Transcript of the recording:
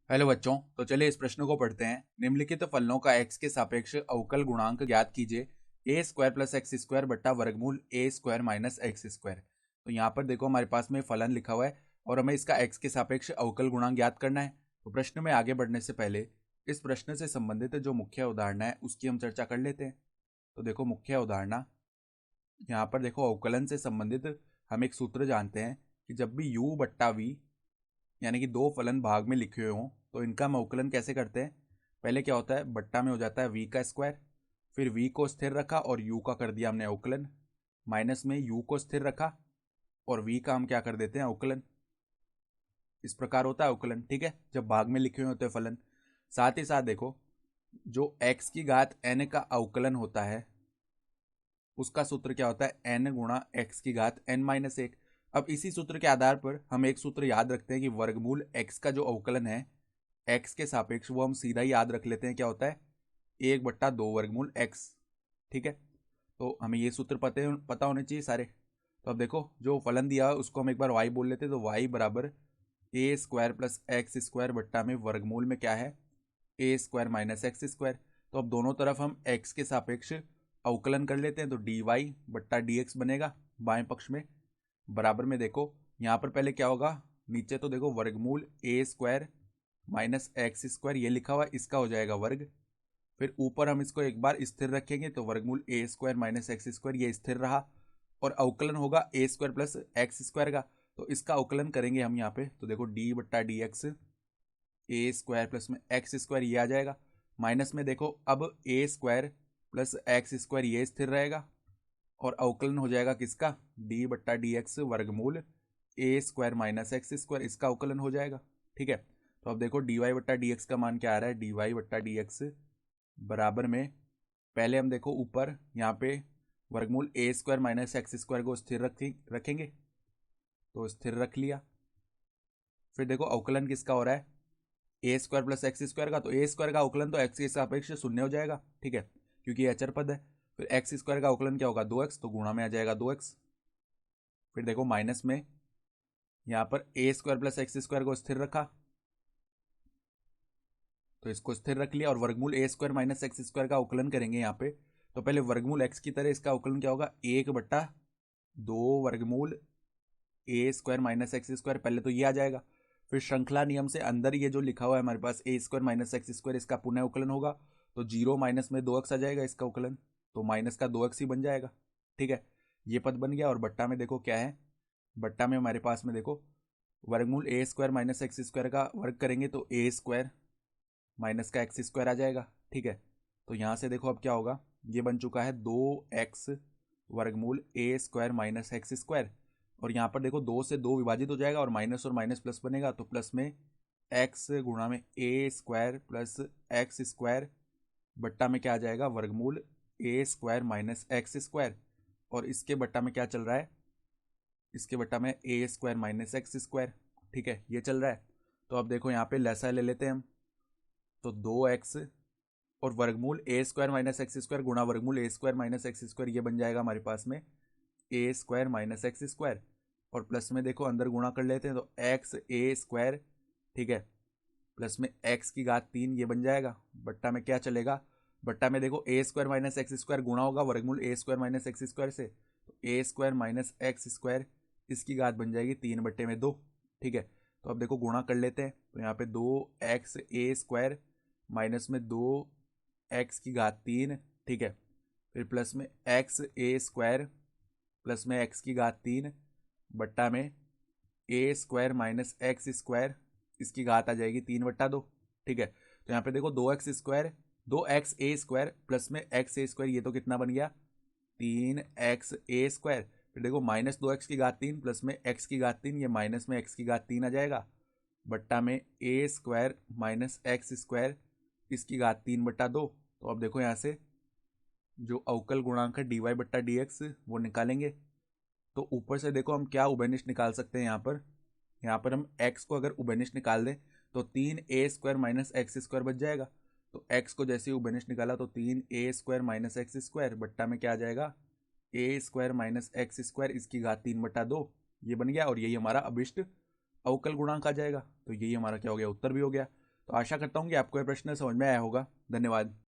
Hello बच्चों। तो चलिए इस प्रश्न को पढ़ते हैं। निम्नलिखित फलनों का x के सापेक्ष अवकल गुणांक ज्ञात कीजिए। ए स्क्वायर प्लस एक्स स्क्वायर बट्टा वर्गमूल ए स्क्वायर माइनस एक्स स्क्वायर। तो यहाँ पर देखो हमारे पास में फलन लिखा हुआ है और हमें इसका x के सापेक्ष अवकल गुणांक ज्ञात करना है। तो प्रश्न में आगे बढ़ने से पहले इस प्रश्न से संबंधित जो मुख्य उदाहरण है उसकी हम चर्चा कर लेते हैं। तो देखो मुख्य उदाहरण यहाँ पर देखो अवकलन से संबंधित हम एक सूत्र जानते हैं कि जब भी u बट्टा v यानी कि दो फलन भाग में लिखे हुए हों तो इनका हम अवकलन कैसे करते हैं। पहले क्या होता है, बट्टा में हो जाता है v का स्क्वायर, फिर v को स्थिर रखा और u का कर दिया हमने अवकलन, माइनस में u को स्थिर रखा और v का हम क्या कर देते हैं अवकलन। इस प्रकार होता है अवकलन, ठीक है, जब भाग में लिखे हुए होते हैं फलन। साथ ही साथ देखो जो x की घात n का अवकलन होता है उसका सूत्र क्या होता है, n गुणा x की घात n माइनस एक। अब इसी सूत्र के आधार पर हम एक सूत्र याद रखते हैं कि वर्गमूल x का जो अवकलन है x के सापेक्ष वो हम सीधा ही याद रख लेते हैं, क्या होता है 1/2 वर्गमूल x। ठीक है, तो हमें ये सूत्र पता होने चाहिए सारे। तो अब देखो जो फलन दिया है उसको हम एक बार y बोल लेते हैं, तो y बराबर ए स्क्वायर प्लस एक्स स्क्वायर बट्टा में वर्गमूल में क्या है ए स्क्वायर माइनस एक्स स्क्वायर। तो अब दोनों तरफ हम x के सापेक्ष अवकलन कर लेते हैं, तो डी वाई बट्टा डी एक्स बनेगा बाएं पक्ष में। बराबर में देखो यहाँ पर पहले क्या होगा, नीचे तो देखो वर्गमूल ए स्क्वायर माइनस एक्स स्क्वायर ये लिखा हुआ है, इसका हो जाएगा वर्ग। फिर ऊपर हम इसको एक बार स्थिर रखेंगे तो वर्गमूल ए स्क्वायर माइनस एक्स स्क्वायर ये स्थिर रहा और अवकलन होगा ए स्क्वायर प्लस एक्स स्क्वायर का। तो इसका अवकलन करेंगे हम यहाँ पे, तो देखो डी बट्टा डी एक्स ए स्क्वायर प्लस में एक्स स्क्वायर ये आ जाएगा, माइनस में देखो अब ए स्क्वायर प्लस एक्स स्क्वायर ये स्थिर रहेगा और अवकलन हो जाएगा किसका, डी बट्टा डी एक्स वर्गमूल ए स्क्वायर माइनस एक्स स्क्वायर, इसका अवकलन हो जाएगा। ठीक है, तो अब देखो डी वाई बट्टा डी एक्स का मान क्या आ रहा है, डी वाई बट्टा डी एक्स बराबर में पहले हम देखो ऊपर यहाँ पे वर्गमूल ए स्क्वायर माइनस एक्स स्क्वायर को स्थिर रखेंगे, तो स्थिर रख लिया। फिर देखो अवकलन किसका हो रहा है, ए स्क्वायर प्लस एक्स स्क्वायर का, तो ए स्क्वायर का अवकलन तो एक्स के सापेक्ष शून्य हो जाएगा, ठीक है, क्योंकि ये अचर पद है। फिर एक्स स्क्वायर का अवकलन क्या होगा 2x, तो गुणा में आ जाएगा 2x। फिर देखो माइनस में यहाँ पर ए स्क्वायर प्लस एक्स स्क्वायर को स्थिर रखा, तो इसको स्थिर रख लिया और वर्गमूल ए स्क्वायर माइनस एक्स स्क्वायर का अवकलन करेंगे यहाँ पे। तो पहले वर्गमूल एक्स की तरह इसका अवकलन क्या होगा, 1/2 वर्गमूल ए स्क्वायर माइनस एक्स स्क्वायर, पहले तो ये आ जाएगा। फिर श्रृंखला नियम से अंदर ये जो लिखा हुआ है हमारे पास ए स्क्वायर माइनस एक्स स्क्वायर, इसका पुनः अवकलन होगा, तो 0 माइनस में 2x आ जाएगा इसका अवकलन, तो माइनस का 2x ही बन जाएगा। ठीक है, ये पद बन गया। और बट्टा में देखो क्या है, बट्टा में हमारे पास में देखो वर्गमूल ए स्क्वायर माइनस एक्स स्क्वायर का वर्ग करेंगे तो ए स्क्वायर माइनस का एक्स स्क्वायर आ जाएगा। ठीक है, तो यहाँ से देखो अब क्या होगा, ये बन चुका है 2x वर्गमूल ए स्क्वायर माइनस एक्स स्क्वायर, और यहाँ पर देखो 2 से 2 विभाजित हो जाएगा और माइनस प्लस बनेगा, तो प्लस में x गुणा में ए स्क्वायर प्लस एक्स स्क्वायर बट्टा में क्या आ जाएगा, वर्गमूल ए स्क्वायर माइनस एक्स स्क्वायर। और इसके बट्टा में क्या चल रहा है, इसके बट्टा में ए स्क्वायर माइनस एक्स स्क्वायर। ठीक है, ये चल रहा है। तो अब देखो यहाँ पे लसा ले लेते हैं हम, तो 2x और वर्गमूल ए स्क्वायर माइनस एक्स स्क्वायर गुणा वर्गमूल ए स्क्वायर माइनस एक्स स्क्वायर, ये बन जाएगा हमारे पास में ए स्क्वायर माइनस एक्स स्क्वायर। और प्लस में देखो अंदर गुणा कर लेते हैं, तो एक्स ए स्क्वायर, ठीक है, प्लस में एक्स की घात 3 ये बन जाएगा। बट्टा में क्या चलेगा, बट्टा में देखो ए स्क्वायर माइनस एक्स स्क्वायर गुणा होगा वर्गमूल ए स्क्वायर माइनस एक्स स्क्वायर से, तो ए स्क्वायर माइनस एक्स स्क्वायर इसकी घात बन जाएगी 3/2। ठीक है, तो अब देखो गुणा कर लेते हैं, तो यहाँ पे 2x ए स्क्वायर माइनस में 2x की घात 3, ठीक है, फिर प्लस में एक्स ए स्क्वायर प्लस में एक्स की घात 3 बट्टा में ए स्क्वायर माइनस एक्स स्क्वायर, इसकी घात आ जाएगी 3/2। ठीक है, तो यहाँ पे देखो 2x स्क्वायर 2x ए स्क्वायर प्लस में एक्स ए स्क्वायर, ये तो कितना बन गया 3x ए स्क्वायर। फिर देखो -2x की घात 3 प्लस में x की घात 3, ये माइनस में x की घात 3 आ जाएगा, बट्टा में ए स्क्वायर माइनस एक्स स्क्वायर इसकी घात 3/2। तो अब देखो यहाँ से जो अवकल गुणांक है डी वाई बट्टा डी एक्स वो निकालेंगे, तो ऊपर से देखो हम क्या उभयनिष्ठ निकाल सकते हैं। यहाँ पर हम x को अगर उभयनिष्ठ निकाल दें तो 3a square minus x square बच जाएगा। तो x को जैसे ही उभयनिष्ठ निकाला तो 3a square minus x square बट्टा में क्या आ जाएगा ए स्क्वायर माइनस एक्स स्क्वायर इसकी घात 3/2, ये बन गया। और यही हमारा अभिष्ट अवकल गुणांक आ जाएगा। तो यही हमारा क्या हो गया, उत्तर भी हो गया। तो आशा करता हूँ कि आपको यह प्रश्न समझ में आया होगा। धन्यवाद।